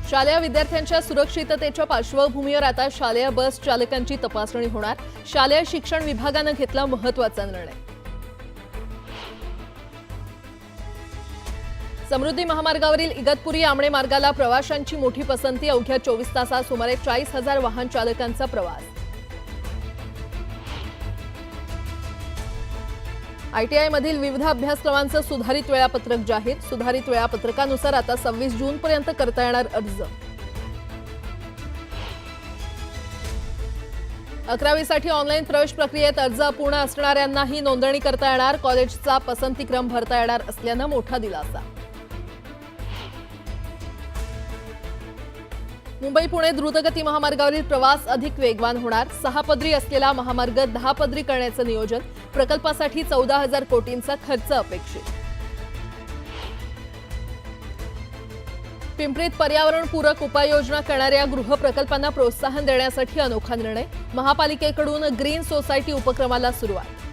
शालेय विद्यार्थ्यांच्या सुरक्षिततेच्या पार्श्वभूमीवर आता शालेय बस चालकांची तपासणी होणार। शालेय शिक्षण विभागाने घेतला महत्त्वाचा निर्णय। समृद्धी महामार्गावरील इगतपुरी आमणे मार्गाला प्रवाशांची मोठी पसंती। अवघ्या 24 तासात सुमारे 40,000 वाहन चालकांचा प्रवास। ITI मधील विविध अभ्यासक्रमांचं सुधारित वेळापत्रक जाहीर। सुधारित वेळापत्रकानुसार आता 26 जून पर्यंत करता येणार अर्ज। 11वी साठी ऑनलाईन प्रवेश प्रक्रियेत अर्ज अपूर्ण असणाऱ्यांनाही नोंदणी करता येणार। कॉलेजचा पसंतीक्रम भरता येणार असल्याने मोठा दिलासा। मुंबई पुणे द्रुतगती महामार्गावरील प्रवास अधिक वेगवान होणार। 6 पदरी असलेला महामार्ग 10 पदरी करण्याचे नियोजन। प्रकल्पासाठी 14,000 कोटींचा खर्च अपेक्षित। पिंपरीत पर्यावरणपूरक उपाययोजना करणाऱ्या गृहप्रकल्पांना प्रोत्साहन देण्यासाठी अनोखा निर्णय। महापालिकेकडून ग्रीन सोसायटी उपक्रमाला सुरुवात।